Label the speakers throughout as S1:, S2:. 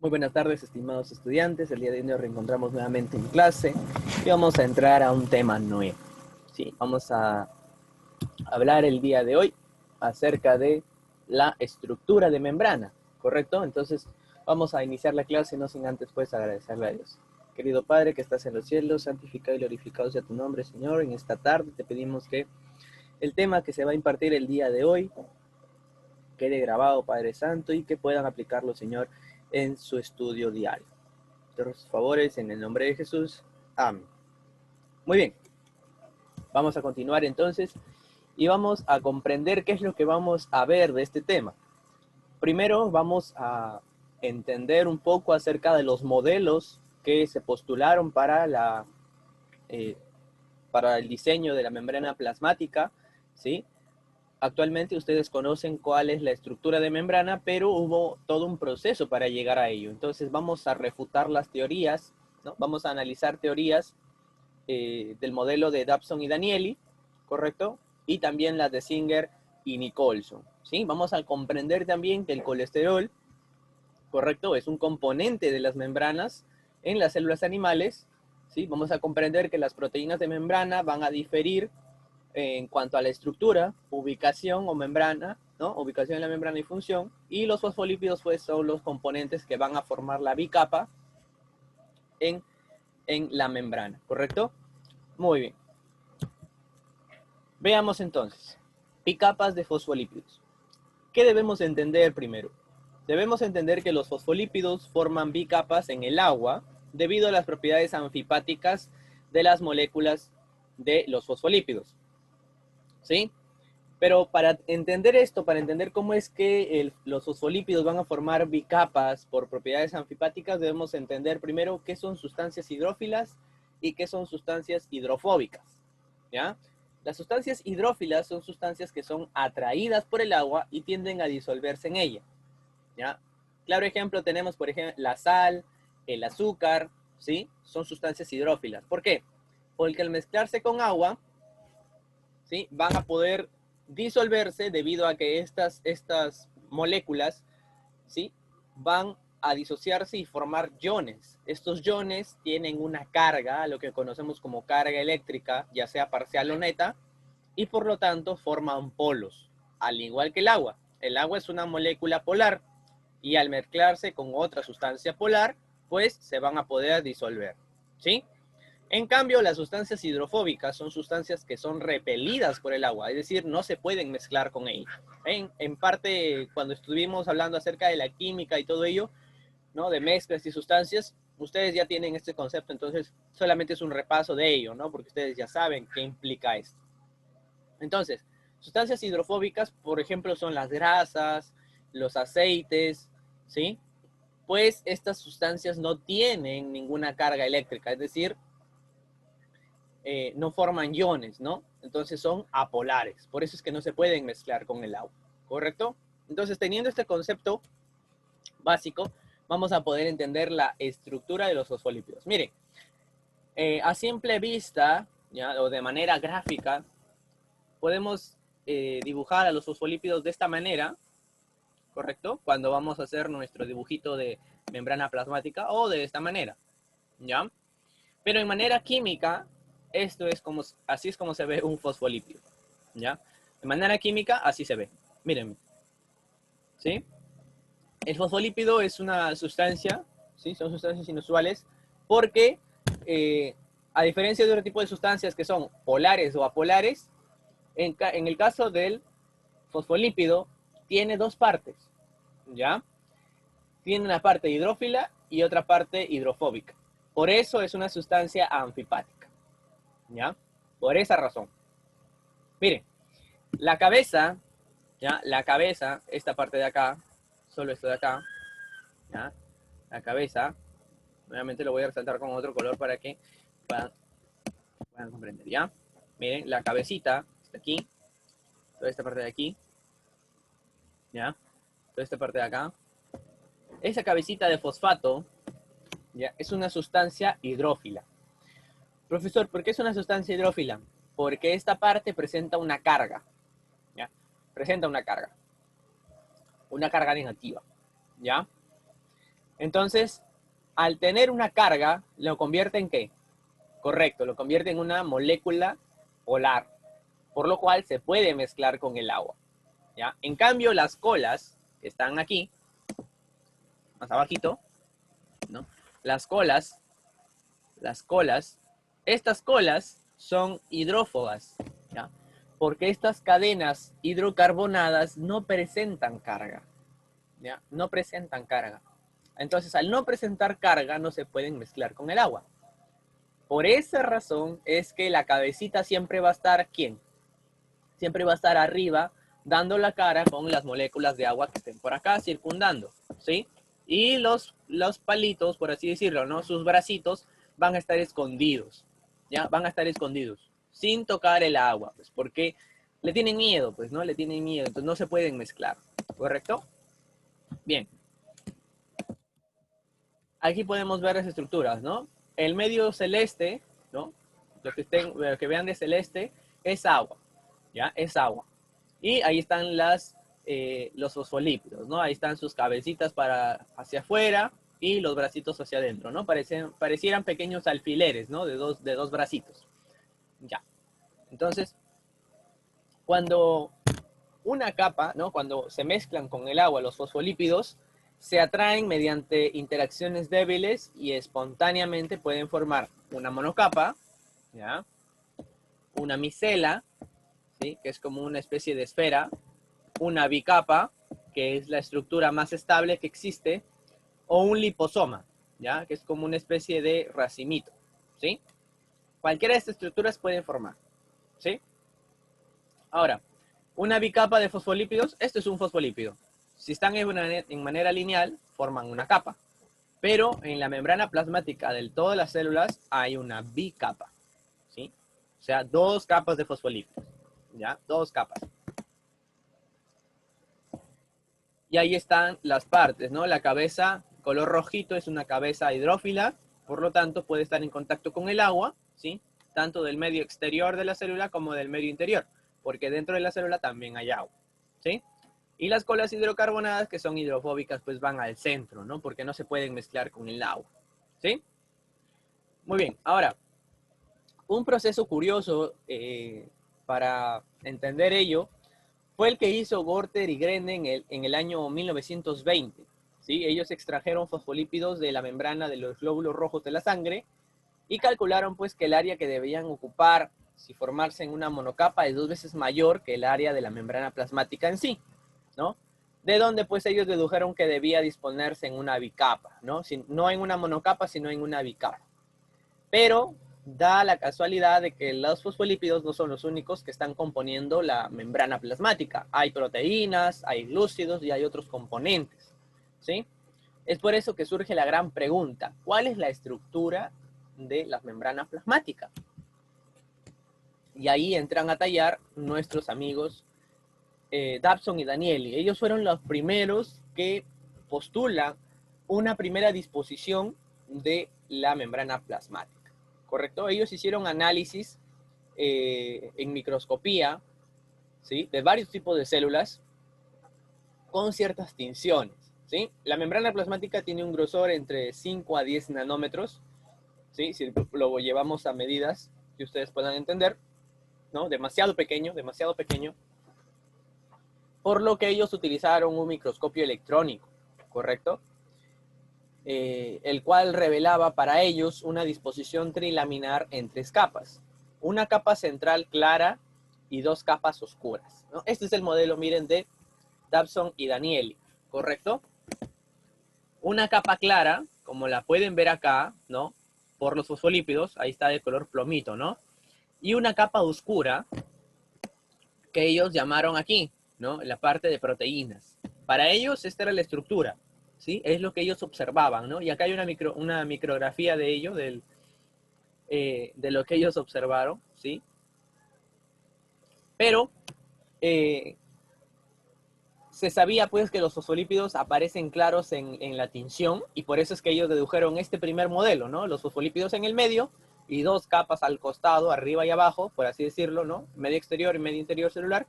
S1: Muy buenas tardes, estimados estudiantes. El día de hoy nos reencontramos nuevamente en clase y vamos a entrar a un tema nuevo. Sí, vamos a hablar el día de hoy acerca de la estructura de membrana, ¿correcto? Entonces, vamos a iniciar la clase, no sin antes pues agradecerle a Dios. Querido Padre que estás en los cielos, santificado y glorificado sea tu nombre, Señor. En esta tarde te pedimos que el tema que se va a impartir el día de hoy quede grabado, Padre Santo, y que puedan aplicarlo, Señor, en su estudio diario. Tus favores en el nombre de Jesús. Amén. Muy bien. Vamos a continuar entonces y vamos a comprender qué es lo que vamos a ver de este tema. Primero vamos a entender un poco acerca de los modelos que se postularon para el diseño de la membrana plasmática, ¿sí? Actualmente ustedes conocen cuál es la estructura de membrana, pero hubo todo un proceso para llegar a ello. Entonces vamos a refutar las teorías, ¿no? Vamos a analizar teorías del modelo de Dobson y Danieli, ¿correcto? Y también las de Singer y Nicholson, ¿sí? Vamos a comprender también que el colesterol, ¿correcto? Es un componente de las membranas en las células animales, ¿sí? Vamos a comprender que las proteínas de membrana van a diferir en cuanto a la estructura, ubicación o membrana, ¿no? Ubicación en la membrana y función, y los fosfolípidos pues son los componentes que van a formar la bicapa en, en la membrana, ¿correcto? Muy bien. Veamos entonces, bicapas de fosfolípidos. ¿Qué debemos entender primero? Debemos entender que los fosfolípidos forman bicapas en el agua debido a las propiedades anfipáticas de las moléculas de los fosfolípidos, ¿sí? Pero para entender esto, para entender cómo es que los fosfolípidos van a formar bicapas por propiedades anfipáticas, debemos entender primero qué son sustancias hidrófilas y qué son sustancias hidrofóbicas, ¿ya? Las sustancias hidrófilas son sustancias que son atraídas por el agua y tienden a disolverse en ella, ¿ya? Claro ejemplo tenemos, por ejemplo, la sal, el azúcar, ¿sí? Son sustancias hidrófilas. ¿Por qué? Porque al mezclarse con agua, ¿sí? Van a poder disolverse debido a que estas moléculas, ¿sí? Van a disociarse y formar iones. Estos iones tienen una carga, lo que conocemos como carga eléctrica, ya sea parcial o neta, y por lo tanto forman polos, al igual que el agua. El agua es una molécula polar y al mezclarse con otra sustancia polar, pues se van a poder disolver, ¿sí? En cambio, las sustancias hidrofóbicas son sustancias que son repelidas por el agua, es decir, no se pueden mezclar con ella. En parte, cuando estuvimos hablando acerca de la química y todo ello, ¿no? De mezclas y sustancias, ustedes ya tienen este concepto, entonces solamente es un repaso de ello, ¿no? Porque ustedes ya saben qué implica esto. Entonces, sustancias hidrofóbicas, por ejemplo, son las grasas, los aceites, ¿sí? Pues estas sustancias no tienen ninguna carga eléctrica, es decir, no forman iones, ¿no? Entonces son apolares. Por eso es que no se pueden mezclar con el agua, ¿correcto? Entonces, teniendo este concepto básico, vamos a poder entender la estructura de los fosfolípidos. Miren, a simple vista, ¿ya? O de manera gráfica, podemos dibujar a los fosfolípidos de esta manera, ¿correcto? Cuando vamos a hacer nuestro dibujito de membrana plasmática o de esta manera, ¿ya? Pero en manera química, esto es como, así es como se ve un fosfolípido, ¿ya? De manera química, así se ve. Miren, ¿sí? El fosfolípido es una sustancia, ¿sí? Son sustancias inusuales porque, a diferencia de otro tipo de sustancias que son polares o apolares, en el caso del fosfolípido, tiene dos partes, ¿ya? Tiene una parte hidrófila y otra parte hidrofóbica. Por eso es una sustancia anfipática, ¿ya? Por esa razón. Miren, la cabeza, ¿ya? La cabeza, esta parte de acá, solo esto de acá, ¿ya? La cabeza, nuevamente lo voy a resaltar con otro color para que puedan comprender, ¿ya? Miren, la cabecita está aquí, toda esta parte de aquí, ¿ya? Toda esta parte de acá. Esa cabecita de fosfato, ¿ya? Es una sustancia hidrófila. Profesor, ¿por qué es una sustancia hidrófila? Porque esta parte presenta una carga, ¿ya? Presenta una carga negativa, ¿ya? Entonces, al tener una carga, ¿lo convierte en qué? Correcto, lo convierte en una molécula polar, por lo cual se puede mezclar con el agua, ¿ya? En cambio, las colas, que están aquí, más abajito, ¿no? Las colas, estas colas son hidrófobas, ¿ya? Porque estas cadenas hidrocarbonadas no presentan carga, ¿ya? No presentan carga. Entonces, al no presentar carga, no se pueden mezclar con el agua. Por esa razón es que la cabecita siempre va a estar, ¿quién? Siempre va a estar arriba, dando la cara con las moléculas de agua que estén por acá circundando, ¿sí? Y los palitos, por así decirlo, ¿no? Sus bracitos van a estar escondidos, ¿ya? Van a estar escondidos, sin tocar el agua, pues, porque le tienen miedo, pues, ¿no? Le tienen miedo, entonces no se pueden mezclar, ¿correcto? Bien. Aquí podemos ver las estructuras, ¿no? El medio celeste, ¿no? Lo que vean de celeste es agua, ¿ya? Es agua. Y ahí están los fosfolípidos, ¿no? Ahí están sus cabecitas para hacia afuera y los bracitos hacia adentro, ¿no? Parecieran pequeños alfileres, ¿no? De dos bracitos. Ya. Entonces, cuando una capa, ¿no? Cuando se mezclan con el agua los fosfolípidos, se atraen mediante interacciones débiles y espontáneamente pueden formar una monocapa, ¿ya? Una micela, ¿sí? Que es como una especie de esfera, una bicapa, que es la estructura más estable que existe, o un liposoma, ¿ya? Que es como una especie de racimito, ¿sí? Cualquiera de estas estructuras pueden formar, ¿sí? Ahora, una bicapa de fosfolípidos, esto es un fosfolípido. Si están en manera lineal, forman una capa. Pero en la membrana plasmática de todas las células hay una bicapa, ¿sí? O sea, dos capas de fosfolípidos, ¿ya? Dos capas. Y ahí están las partes, ¿no? La cabeza color rojito es una cabeza hidrófila, por lo tanto puede estar en contacto con el agua, ¿sí? Tanto del medio exterior de la célula como del medio interior, porque dentro de la célula también hay agua, ¿sí? Y las colas hidrocarbonadas, que son hidrofóbicas, pues van al centro, ¿no? Porque no se pueden mezclar con el agua, ¿sí? Muy bien, ahora, un proceso curioso para entender ello fue el que hizo Gorter y Grene en el año 1920. ¿Sí? Ellos extrajeron fosfolípidos de la membrana de los glóbulos rojos de la sangre y calcularon pues que el área que debían ocupar si formarse en una monocapa es 2 veces mayor que el área de la membrana plasmática en sí, ¿no? De donde pues ellos dedujeron que debía disponerse en una bicapa, ¿no? No en una monocapa, sino en una bicapa. Pero da la casualidad de que los fosfolípidos no son los únicos que están componiendo la membrana plasmática. Hay proteínas, hay glúcidos y hay otros componentes, ¿sí? Es por eso que surge la gran pregunta, ¿cuál es la estructura de la membrana plasmática? Y ahí entran a tallar nuestros amigos Dobson y Danieli. Ellos fueron los primeros que postulan una primera disposición de la membrana plasmática. ¿Correcto? Ellos hicieron análisis en microscopía, ¿sí? De varios tipos de células con ciertas tinciones, ¿sí? La membrana plasmática tiene un grosor entre 5 a 10 nanómetros, ¿sí? Si lo llevamos a medidas que ustedes puedan entender, ¿no? Demasiado pequeño, por lo que ellos utilizaron un microscopio electrónico, ¿correcto? El cual revelaba para ellos una disposición trilaminar en 3 capas. Una capa central clara y 2 capas oscuras, ¿no? Este es el modelo, miren, de Dobson y Danieli, ¿correcto? Una capa clara, como la pueden ver acá, ¿no? Por los fosfolípidos, ahí está de color plomito, ¿no? Y una capa oscura que ellos llamaron aquí, ¿no? La parte de proteínas. Para ellos esta era la estructura, ¿sí? Es lo que ellos observaban, ¿no? Y acá hay una micrografía de ello, de lo que ellos observaron, ¿sí? Pero se sabía pues que los fosfolípidos aparecen claros en la tinción y por eso es que ellos dedujeron este primer modelo, ¿no? Los fosfolípidos en el medio y 2 capas al costado, arriba y abajo, por así decirlo, ¿no? Medio exterior y medio interior celular,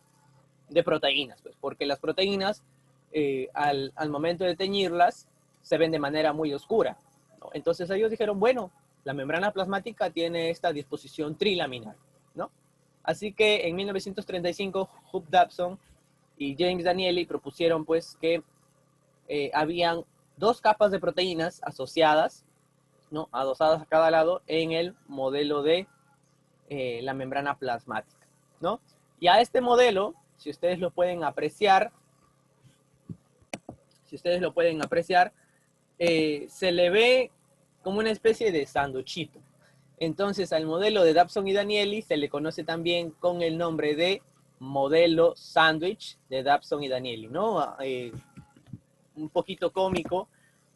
S1: de proteínas, pues, porque las proteínas, al momento de teñirlas, se ven de manera muy oscura, ¿no? Entonces ellos dijeron, bueno, la membrana plasmática tiene esta disposición trilaminar, ¿no? Así que en 1935, Hugh Dobson y James Danieli propusieron pues que habían dos capas de proteínas asociadas, ¿no? Adosadas a cada lado en el modelo de la membrana plasmática, ¿no? Y a este modelo, si ustedes lo pueden apreciar, se le ve como una especie de sanduchito. Entonces al modelo de Dobson y Danieli se le conoce también con el nombre de modelo sándwich de Dobson y Danieli, ¿no? Un poquito cómico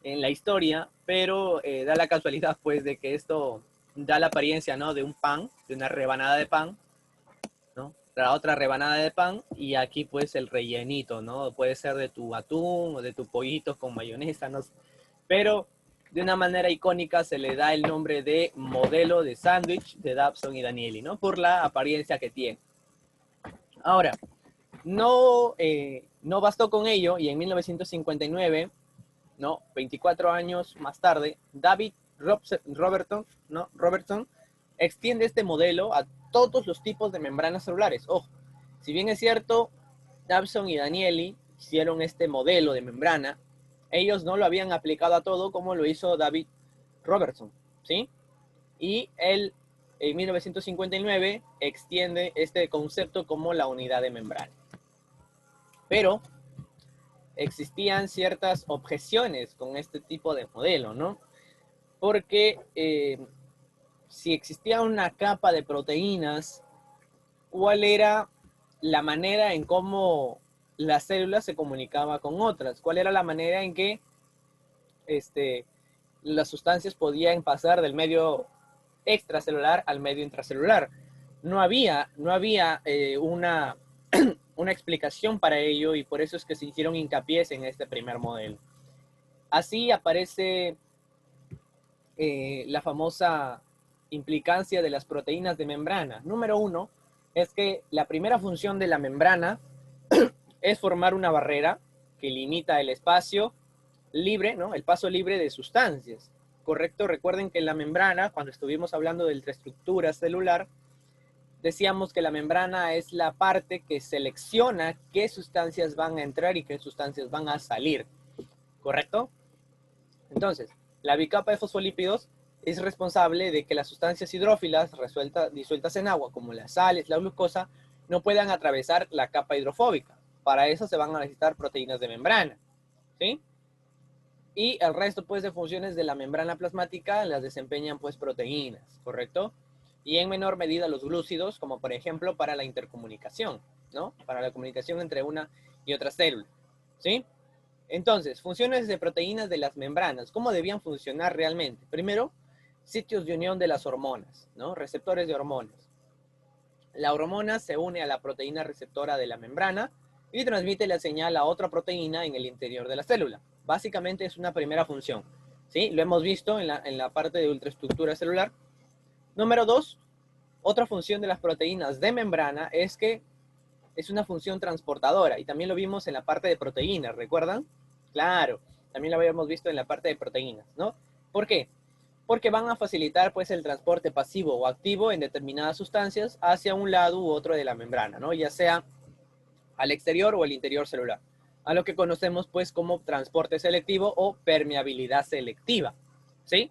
S1: en la historia, pero da la casualidad pues de que esto da la apariencia, ¿no? De un pan, de una rebanada de pan, ¿no? La otra rebanada de pan y aquí pues el rellenito, ¿no? Puede ser de tu atún o de tu pollito con mayonesa, no sé. Pero de una manera icónica se le da el nombre de modelo de sándwich de Dobson y Danieli, ¿no? Por la apariencia que tiene. Ahora, no bastó con ello y en 1959, ¿no? 24 años más tarde, David Robertson extiende este modelo a todos los tipos de membranas celulares. Ojo, si bien es cierto, Dobson y Danieli hicieron este modelo de membrana, ellos no lo habían aplicado a todo como lo hizo David Robertson, ¿sí? Y él en 1959 extiende este concepto como la unidad de membrana. Pero existían ciertas objeciones con este tipo de modelo, ¿no? Porque si existía una capa de proteínas, ¿cuál era la manera en cómo la célula se comunicaba con otras? ¿Cuál era la manera en que las sustancias podían pasar del medio extracelular al medio intracelular? No había una explicación para ello y por eso es que se hicieron hincapié en este primer modelo. Así aparece la famosa implicancia de las proteínas de membrana. Número uno es que la primera función de la membrana es formar una barrera que limita el espacio libre, ¿no? El paso libre de sustancias. ¿Correcto? Recuerden que la membrana, cuando estuvimos hablando de la estructura celular, decíamos que la membrana es la parte que selecciona qué sustancias van a entrar y qué sustancias van a salir. ¿Correcto? Entonces, la bicapa de fosfolípidos es responsable de que las sustancias hidrófilas disueltas en agua, como las sales, la glucosa, no puedan atravesar la capa hidrofóbica. Para eso se van a necesitar proteínas de membrana, ¿sí? Y el resto, pues, de funciones de la membrana plasmática las desempeñan, pues, proteínas, ¿correcto? Y en menor medida los glúcidos, como por ejemplo para la intercomunicación, ¿no? Para la comunicación entre una y otra célula, ¿sí? Entonces, funciones de proteínas de las membranas. ¿Cómo debían funcionar realmente? Primero, sitios de unión de las hormonas, ¿no? Receptores de hormonas. La hormona se une a la proteína receptora de la membrana y transmite la señal a otra proteína en el interior de la célula. Básicamente es una primera función, ¿sí? Lo hemos visto en la parte de ultraestructura celular. Número dos, otra función de las proteínas de membrana es que es una función transportadora y también lo vimos en la parte de proteínas, ¿recuerdan? Claro, también lo habíamos visto en la parte de proteínas, ¿no? ¿Por qué? Porque van a facilitar pues el transporte pasivo o activo en determinadas sustancias hacia un lado u otro de la membrana, ¿no? Ya sea al exterior o al interior celular, a lo que conocemos pues como transporte selectivo o permeabilidad selectiva, ¿sí?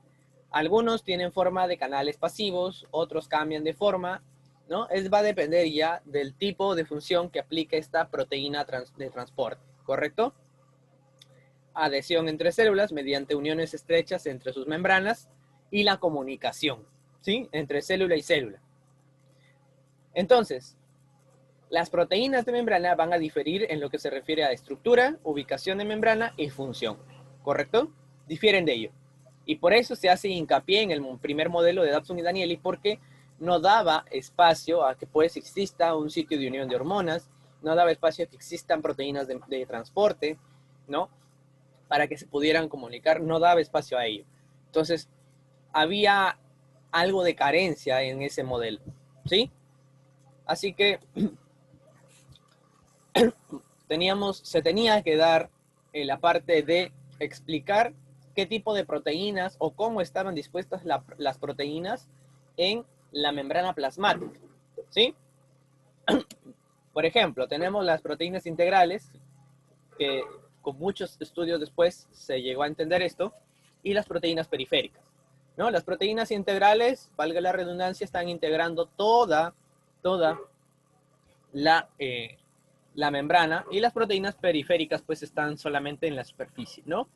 S1: Algunos tienen forma de canales pasivos, otros cambian de forma, ¿no? Va a depender ya del tipo de función que aplique esta proteína de transporte, ¿correcto? Adhesión entre células mediante uniones estrechas entre sus membranas y la comunicación, ¿sí? Entre célula y célula. Entonces, las proteínas de membrana van a diferir en lo que se refiere a estructura, ubicación de membrana y función, ¿correcto? Difieren de ello. Y por eso se hace hincapié en el primer modelo de Dobson y Danieli, porque no daba espacio a que pues exista un sitio de unión de hormonas, no daba espacio a que existan proteínas de transporte, ¿no? Para que se pudieran comunicar, no daba espacio a ello. Entonces, había algo de carencia en ese modelo, ¿sí? Así que se tenía que dar la parte de explicar qué tipo de proteínas o cómo estaban dispuestas las proteínas en la membrana plasmática, ¿sí? Por ejemplo, tenemos las proteínas integrales, que con muchos estudios después se llegó a entender esto, y las proteínas periféricas, ¿no? Las proteínas integrales, valga la redundancia, están integrando toda la membrana, y las proteínas periféricas pues están solamente en la superficie, ¿no?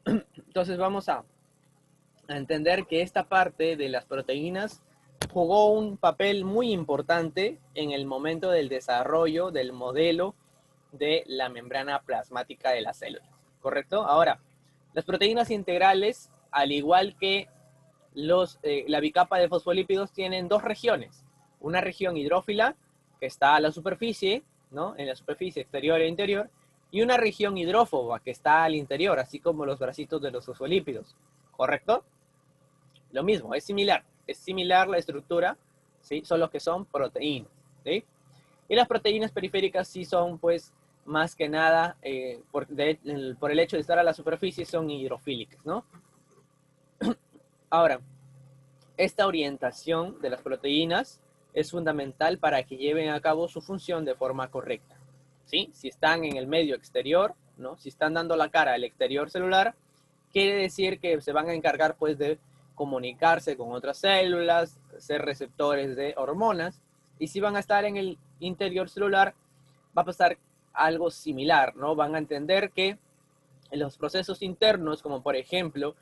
S1: Entonces vamos a entender que esta parte de las proteínas jugó un papel muy importante en el momento del desarrollo del modelo de la membrana plasmática de las células, ¿correcto? Ahora, las proteínas integrales, al igual que la bicapa de fosfolípidos, tienen dos regiones. Una región hidrófila, que está a la superficie, ¿no? En la superficie exterior e interior, y una región hidrófoba, que está al interior, así como los bracitos de los fosfolípidos, ¿correcto? Lo mismo, es similar la estructura, ¿sí? Solo que son proteínas, ¿sí? Y las proteínas periféricas sí son, pues, más que nada, por el hecho de estar a la superficie, son hidrofílicas, ¿no? Ahora, esta orientación de las proteínas es fundamental para que lleven a cabo su función de forma correcta, ¿sí? Si están en el medio exterior, ¿no? Si están dando la cara al exterior celular, quiere decir que se van a encargar, pues, de comunicarse con otras células, ser receptores de hormonas, y si van a estar en el interior celular, va a pasar algo similar, ¿no? Van a entender que en los procesos internos, como por ejemplo,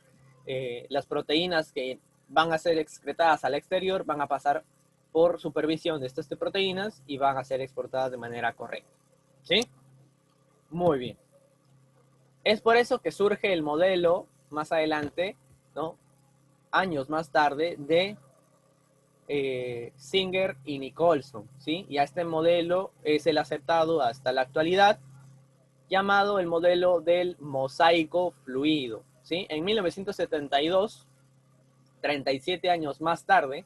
S1: las proteínas que van a ser excretadas al exterior, van a pasar por supervisión de estas proteínas y van a ser exportadas de manera correcta, ¿sí? Muy bien. Es por eso que surge el modelo más adelante, ¿no? Años más tarde, de Singer y Nicholson, ¿sí? Y a este modelo es el aceptado hasta la actualidad, llamado el modelo del mosaico fluido, ¿sí? En 1972, 37 años más tarde,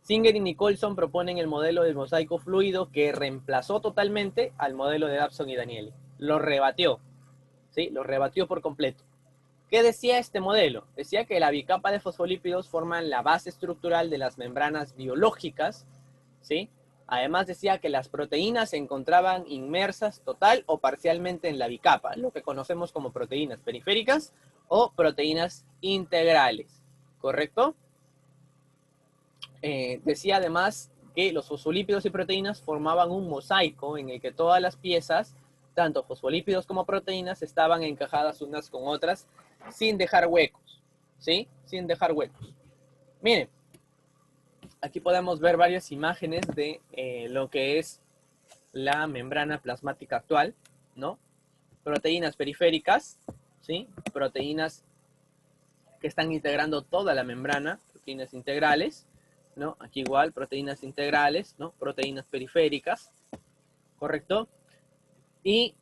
S1: Singer y Nicholson proponen el modelo del mosaico fluido, que reemplazó totalmente al modelo de Dabson y Danieli. Lo rebatió, ¿sí? Lo rebatió por completo. ¿Qué decía este modelo? Decía que la bicapa de fosfolípidos forman la base estructural de las membranas biológicas, ¿sí? Además decía que las proteínas se encontraban inmersas total o parcialmente en la bicapa, lo que conocemos como proteínas periféricas o proteínas integrales, ¿correcto? Decía además que los fosfolípidos y proteínas formaban un mosaico en el que todas las piezas, tanto fosfolípidos como proteínas, estaban encajadas unas con otras sin dejar huecos, ¿sí? Sin dejar huecos. Miren, aquí podemos ver varias imágenes de lo que es la membrana plasmática actual, ¿no? Proteínas periféricas, ¿sí? Proteínas que están integrando toda la membrana, proteínas integrales, ¿no? Aquí igual, proteínas integrales, ¿no? Proteínas periféricas, ¿correcto? Y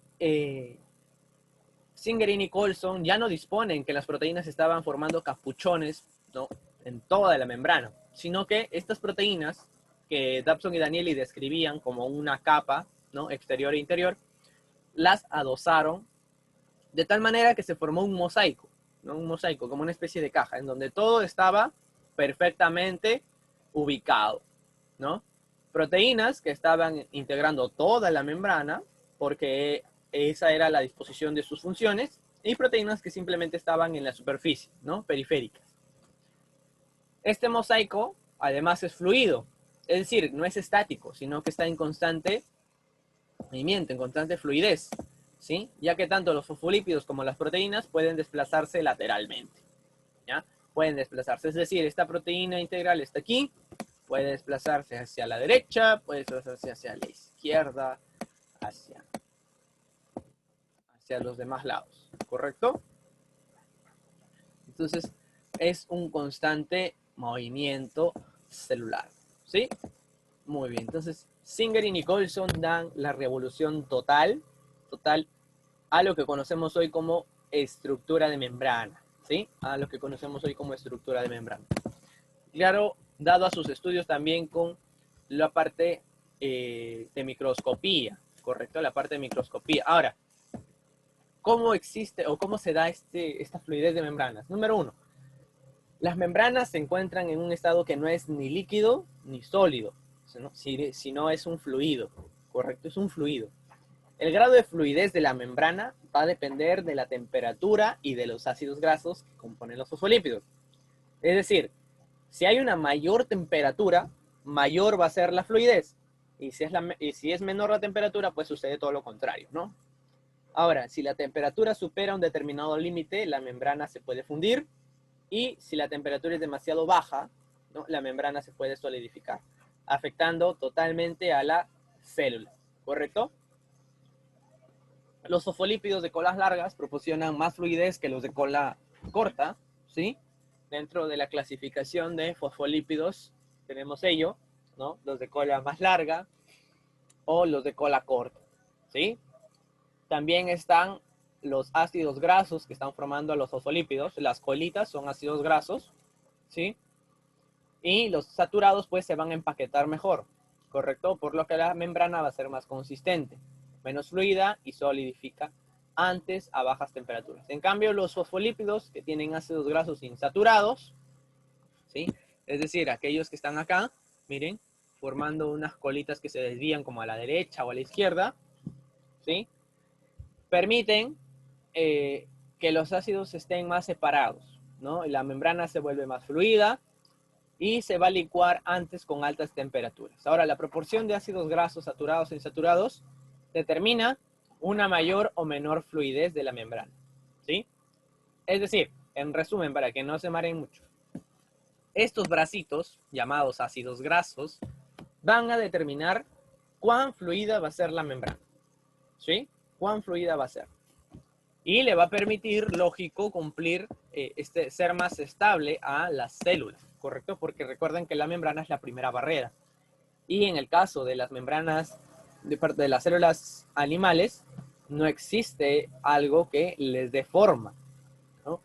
S1: Singer y Nicholson ya no disponen que las proteínas estaban formando capuchones, ¿no? En toda la membrana, sino que estas proteínas que Dabson y Danieli describían como una capa, ¿no? Exterior e interior, las adosaron de tal manera que se formó un mosaico, ¿no? Un mosaico, como una especie de caja, en donde todo estaba perfectamente ubicado, ¿no? Proteínas que estaban integrando toda la membrana, porque esa era la disposición de sus funciones, y proteínas que simplemente estaban en la superficie, ¿no? Periféricas. Este mosaico, además, es fluido, es decir, no es estático, sino que está en constante movimiento, en constante fluidez, ¿sí? Ya que tanto los fosfolípidos como las proteínas pueden desplazarse lateralmente, ¿ya? Pueden desplazarse, es decir, esta proteína integral está aquí, puede desplazarse hacia la derecha, puede desplazarse hacia la izquierda, hacia los demás lados, ¿correcto? Entonces, es un constante movimiento celular, ¿sí? Muy bien, entonces Singer y Nicholson dan la revolución total a lo que conocemos hoy como estructura de membrana, ¿sí? A lo que conocemos hoy como estructura de membrana. Claro, dado a sus estudios también con la parte de microscopía, ¿correcto? La parte de microscopía. Ahora, ¿cómo existe o cómo se da esta fluidez de membranas? Número uno, las membranas se encuentran en un estado que no es ni líquido ni sólido, sino es un fluido, ¿correcto? Es un fluido. El grado de fluidez de la membrana va a depender de la temperatura y de los ácidos grasos que componen los fosfolípidos. Es decir, si hay una mayor temperatura, mayor va a ser la fluidez. Y si es menor la temperatura, pues sucede todo lo contrario, ¿no? Ahora, si la temperatura supera un determinado límite, la membrana se puede fundir. Y si la temperatura es demasiado baja, ¿no?, la membrana se puede solidificar, afectando totalmente a la célula, ¿correcto? Los fosfolípidos de colas largas proporcionan más fluidez que los de cola corta, ¿sí? Dentro de la clasificación de fosfolípidos tenemos ello, ¿no? Los de cola más larga o los de cola corta, ¿sí? También están los ácidos grasos que están formando a los fosfolípidos. Las colitas son ácidos grasos, ¿sí? Y los saturados pues se van a empaquetar mejor, ¿correcto? Por lo que la membrana va a ser más consistente, menos fluida y solidifica antes a bajas temperaturas. En cambio, los fosfolípidos que tienen ácidos grasos insaturados, ¿sí? Es decir, aquellos que están acá, miren, formando unas colitas que se desvían como a la derecha o a la izquierda, ¿sí? Permiten que los ácidos estén más separados, ¿no? Y la membrana se vuelve más fluida y se va a licuar antes con altas temperaturas. Ahora, la proporción de ácidos grasos saturados e insaturados determina una mayor o menor fluidez de la membrana, ¿sí? Es decir, en resumen, para que no se mareen mucho, estos bracitos, llamados ácidos grasos, van a determinar cuán fluida va a ser la membrana, ¿sí? Cuán fluida va a ser. Y le va a permitir, lógico, cumplir, ser más estable a las células, ¿correcto? Porque recuerden que la membrana es la primera barrera. Y en el caso de las membranas de las células animales, no existe algo que les dé forma, ¿no?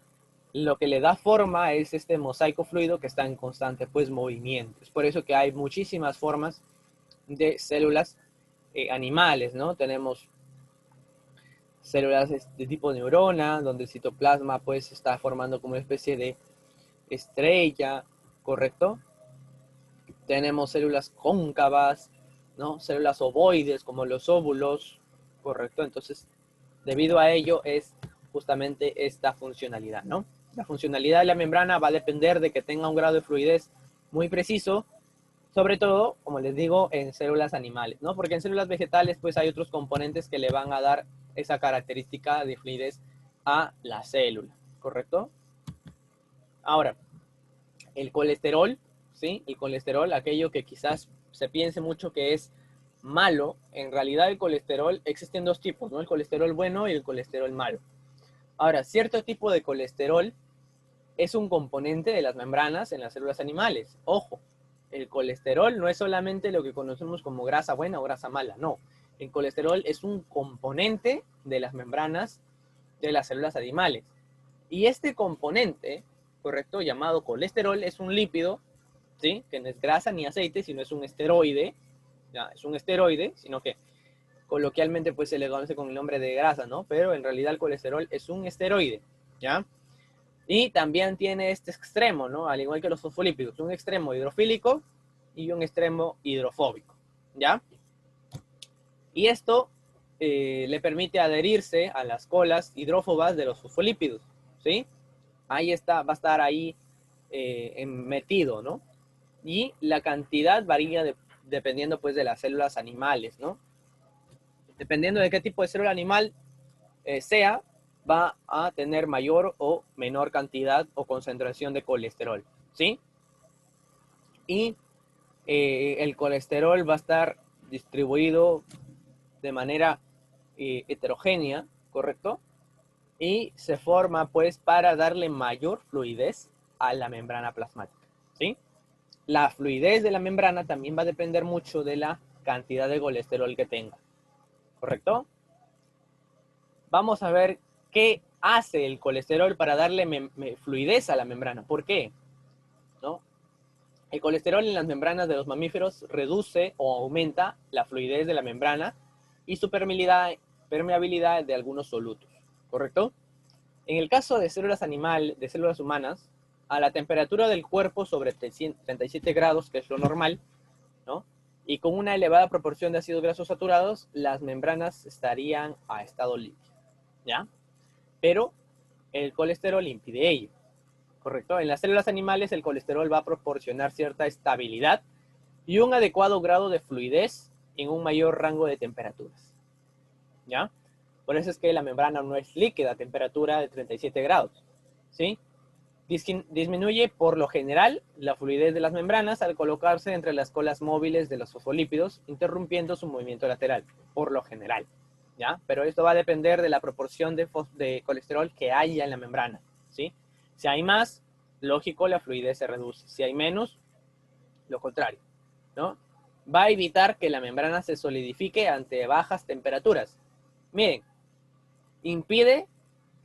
S1: Lo que le da forma es este mosaico fluido que está en constante pues movimiento. Es por eso que hay muchísimas formas de células animales, ¿no? Tenemos células de tipo neurona, donde el citoplasma pues está formando como una especie de estrella, ¿correcto? Tenemos células cóncavas, ¿no? Células ovoides como los óvulos, ¿correcto? Entonces, debido a ello es justamente esta funcionalidad, ¿no? La funcionalidad de la membrana va a depender de que tenga un grado de fluidez muy preciso, sobre todo, como les digo, en células animales, ¿no? Porque en células vegetales, pues hay otros componentes que le van a dar esa característica de fluidez a la célula, ¿correcto? Ahora, el colesterol, ¿sí? El colesterol, aquello que quizás se piense mucho que es malo, en realidad el colesterol existen dos tipos, ¿no? El colesterol bueno y el colesterol malo. Ahora, cierto tipo de colesterol es un componente de las membranas en las células animales. Ojo, el colesterol no es solamente lo que conocemos como grasa buena o grasa mala, no. El colesterol es un componente de las membranas de las células animales. Y este componente, correcto, llamado colesterol, es un lípido, ¿sí? Que no es grasa ni aceite, sino es un esteroide. Ya, es un esteroide, sino que coloquialmente pues se le conoce con el nombre de grasa, ¿no? Pero en realidad el colesterol es un esteroide, ¿ya? Y también tiene este extremo, ¿no? Al igual que los fosfolípidos, un extremo hidrofílico y un extremo hidrofóbico, ¿ya? Y esto le permite adherirse a las colas hidrófobas de los fosfolípidos, ¿sí? Ahí está, va a estar ahí metido, ¿no? Y la cantidad varía dependiendo pues de las células animales, ¿no? Dependiendo de qué tipo de célula animal sea, va a tener mayor o menor cantidad o concentración de colesterol, ¿sí? Y el colesterol va a estar distribuido de manera heterogénea, ¿correcto? Y se forma pues para darle mayor fluidez a la membrana plasmática, ¿sí? La fluidez de la membrana también va a depender mucho de la cantidad de colesterol que tenga, ¿correcto? Vamos a ver qué hace el colesterol para darle fluidez a la membrana. ¿Por qué? ¿No? El colesterol en las membranas de los mamíferos reduce o aumenta la fluidez de la membrana y su permeabilidad de algunos solutos. ¿correcto? En el caso de células de células humanas, a la temperatura del cuerpo sobre 37 grados, que es lo normal, ¿no? Y con una elevada proporción de ácidos grasos saturados, las membranas estarían a estado líquido, ¿ya? Pero el colesterol impide ello, ¿correcto? En las células animales el colesterol va a proporcionar cierta estabilidad y un adecuado grado de fluidez en un mayor rango de temperaturas, ¿ya? Por eso es que la membrana no es líquida a temperatura de 37 grados, ¿sí? Disminuye por lo general la fluidez de las membranas al colocarse entre las colas móviles de los fosfolípidos, interrumpiendo su movimiento lateral, por lo general, ¿ya? Pero esto va a depender de la proporción de colesterol que haya en la membrana, ¿sí? Si hay más, lógico, la fluidez se reduce. Si hay menos, lo contrario, ¿no? Va a evitar que la membrana se solidifique ante bajas temperaturas. Miren, impide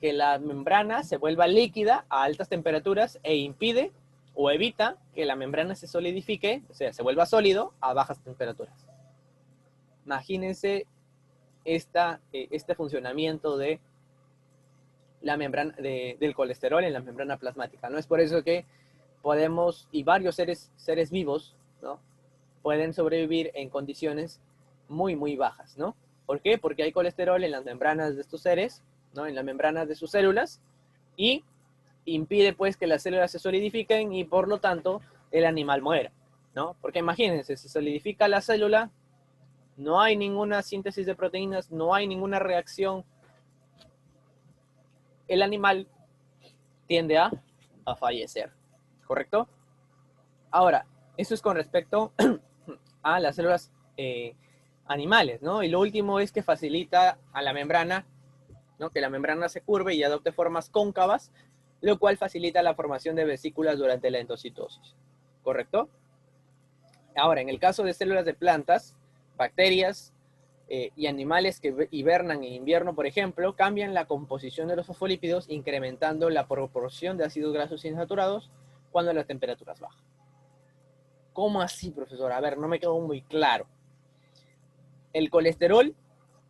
S1: que la membrana se vuelva líquida a altas temperaturas e impide o evita que la membrana se solidifique, o sea, se vuelva sólido a bajas temperaturas. Imagínense este funcionamiento de la membrana del colesterol en la membrana plasmática, ¿no? Es por eso que podemos, y varios seres vivos, ¿no? Pueden sobrevivir en condiciones muy, muy bajas, ¿no? ¿Por qué? Porque hay colesterol en las membranas de estos seres, ¿no? En las membranas de sus células, y impide pues que las células se solidifiquen y por lo tanto el animal muera, ¿no? Porque imagínense, se solidifica la célula, no hay ninguna síntesis de proteínas, no hay ninguna reacción, el animal tiende a fallecer, ¿correcto? Ahora, eso es con respecto a las células animales, ¿no? Y lo último es que facilita a la membrana, ¿no? Que la membrana se curve y adopte formas cóncavas, lo cual facilita la formación de vesículas durante la endocitosis, ¿correcto? Ahora, en el caso de células de plantas, bacterias y animales que hibernan en invierno, por ejemplo, cambian la composición de los fosfolípidos, incrementando la proporción de ácidos grasos insaturados cuando las temperaturas bajan. ¿Cómo así, profesor? A ver, no me quedó muy claro. El colesterol,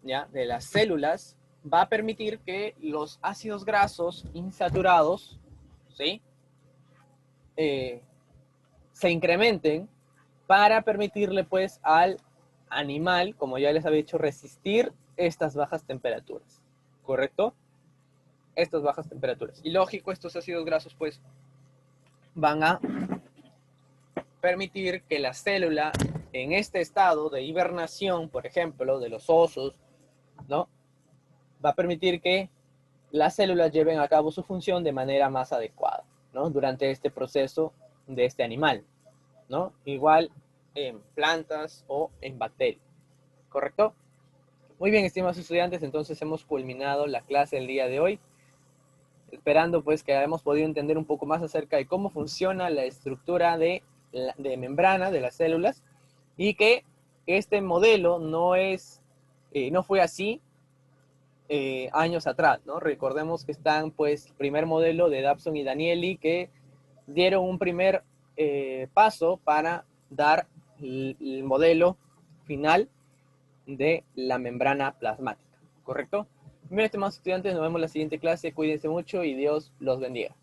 S1: ¿ya? De las células va a permitir que los ácidos grasos insaturados, ¿sí? Se incrementen para permitirle pues al animal, como ya les había dicho, resistir estas bajas temperaturas, ¿correcto? Estas bajas temperaturas. Y lógico, estos ácidos grasos pues van a permitir que la célula en este estado de hibernación, por ejemplo, de los osos, ¿no? Va a permitir que las células lleven a cabo su función de manera más adecuada, ¿no? Durante este proceso de este animal, ¿no? Igual en plantas o en bacterias, ¿correcto? Muy bien, estimados estudiantes, entonces hemos culminado la clase el día de hoy, esperando pues que hayamos podido entender un poco más acerca de cómo funciona la estructura de membrana de las células y que este modelo no fue así años atrás, ¿no? Recordemos que están, pues, el primer modelo de Dabson y Danieli que dieron un primer paso para dar el modelo final de la membrana plasmática, ¿correcto? Bien, estimados estudiantes, nos vemos en la siguiente clase, cuídense mucho y Dios los bendiga.